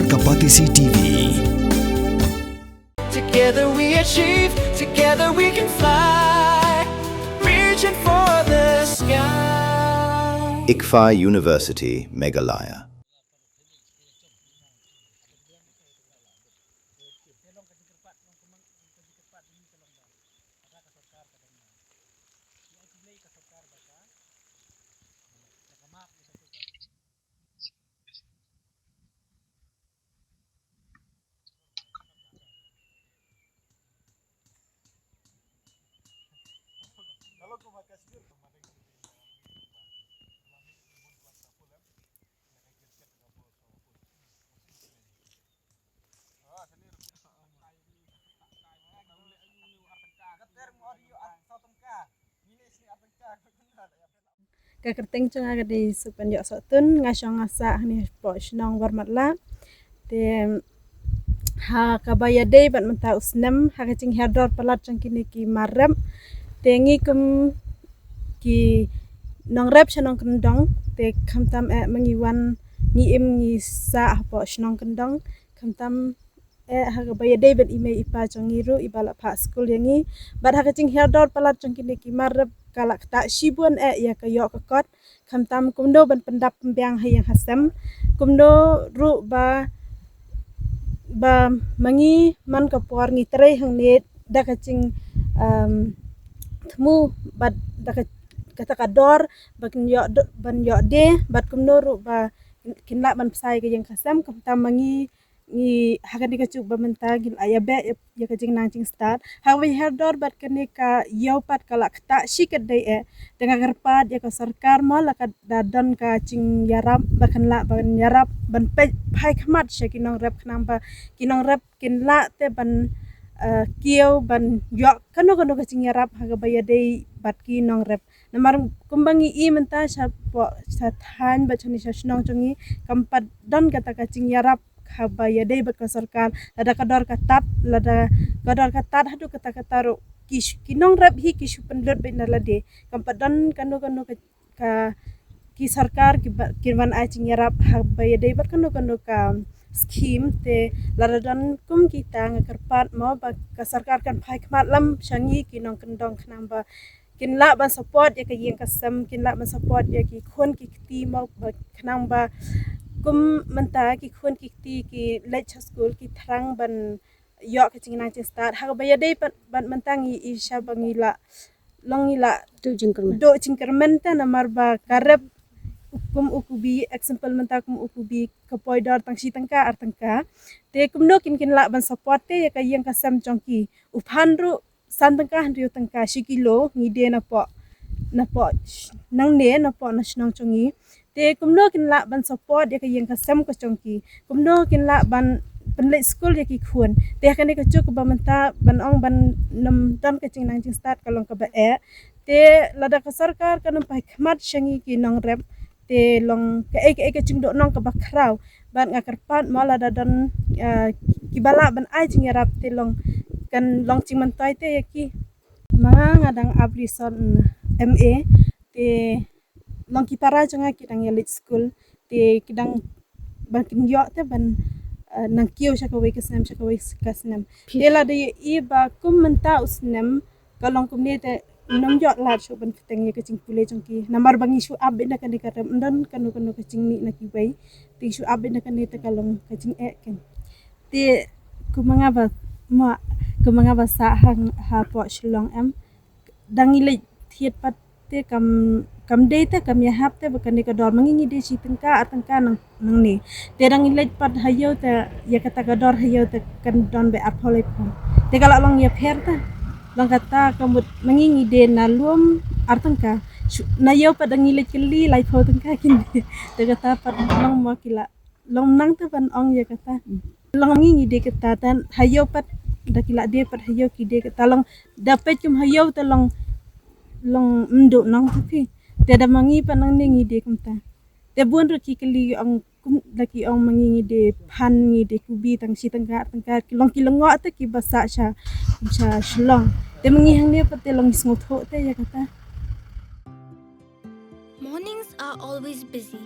Kapatisi TV. Together we achieve, together we can fly, reaching for the sky. ICFA University, Meghalaya. Kakerteng chung aga di supan yok sotun ngasong ngasa ni po shnong warmatla te ha kabaya day bat menta usnem ha kacing herdor palat chung kini ki marem te ngi kum ki nong rep shnong kendong te kamtam mengiwan ngi im ngi sa po shnong kendong kamtam ha kabaya day bat ime ipa chung ngiru ibala pa school yangi bat ha kacing herdor palat chung kini ki marem kalak tak shibun ya kayok kakot kamtam kumdo ban pendap pembiang hayang hasem kumdo ru ba mangi man kapor ngi tre hang net da kacing temu bat da kata kador ban yok de bat kumdo ru ba kinlak ban sai ke yang hasem kamtam mangi ngi hakan dika cuk bamenta gil ayabe ya kajing nangcing start hawi herdor bat kene ka yopat kalak tak shikat dai dengan gerpat ya ka sarkar mal ka dadan ka cing yarap bakan la ban yarap ban pai khmat shakinong rep khnamba kinong rep kinla te ban kiau ban yok kano ka cing yarap haga baya dai bat kinong rep namar kumbangi I menta sa po sa than bat chani shnong chungi kampat dan kata ka cing yarap habaya day bat sarkar lada kador katat hadu kata kataru kinong rap hi kishu penlut bin lade kampadan kanu ka ki sarkar ki ban acing yarap habaya day bat kanu ka scheme te lada dan kum kita ngakarpat mau ba ka sarkar kan phai khmat lam shangi kinong kendong khnamba kinla ban support ya ka yeng kasam kinla ban support ya ki khon ki ti mau khnamba kum menta ki khun ki ti ki lech school ki thrang ban yok ki nang start ha baya dei ban mentangi isha bangila longila do jingkermen ta namar ba karep kum ukubi example menta kum ukubi kapoy dor tangsi tangka artangka te kum no kin la ban support te ya kayang kasam chongki uphanru santangka handu tangka shikilo ngide na po nang ne na po national chongi te kumno kin la ban support ya kayang kasam ko chongki kumno kin la ban penlek school ya ki khun te kan ka chuk ba menta ban ong ban nam dan ka ching nang ching start kalong ka ba te lada ka sarkar kan pai khmat shangi ki nong rep te long ka ka ching do nong ka ba kraw ban ngakarpat mala dadan ki bala ban ai ching yarap te long kan long ching mantai te ya ki manga ngadang abrison MA te long ki para janga kidang elite school te kidang ban kin yo te ban nang kiyo shakawe kasnam te la de I ba kum menta usnam kalong kum ne te nom yo la sho ban kitang ye kaching pule jongki namar bangi shu ab na kan dikaram ndan kanu kaching mi na ki bai te shu ab na kan te kalong kaching ken te kumanga ba sa hang ha po shlong am dangile thiet pat te kam day te kam ya hap te bakan ka dor mangingi de si tengka nang ni te dang ilet pat hayo te ya kata ka dor hayo te kan don be apole pon te kala long ya pher ta long kata kamut mangingi de na luom artangka na yo pat dang ilet keli lai pho tengka kin te kata pat long mo kila long nang te ban ong ya kata long mangingi de kata tan hayo pat dakila de pat hayo ki de kata long dapat kum hayo te long mdu nong tapi te da mangi panang ningi de kumta te bun ru ki keli ang kum daki ong mangi de pan ngi de kubi tang si tangka long ki longo te ki basa sha shlong te mangi hang ne pate long sngot ho te ya kata Mornings are always busy.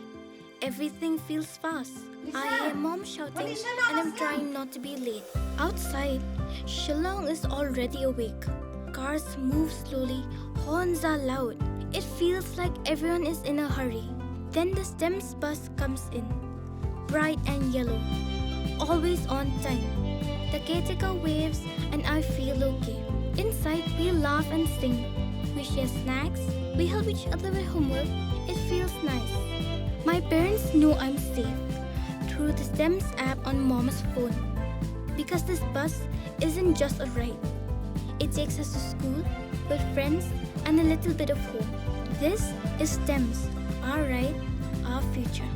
everything feels fast. I hear mom shouting and I'm trying not to be late. Outside, Shillong is already awake. Cars move slowly, horns are loud. It feels like everyone is in a hurry. Then the STEMS bus comes in, bright and yellow, always on time. The caretaker waves and I feel okay. Inside, we laugh and sing. We share snacks, we help each other with homework. It feels nice. My parents know I'm safe through the STEMS app on mom's phone. Because this bus isn't just a ride. It takes us to school with friends and a little bit of hope. This is STEMS, our ride, our future.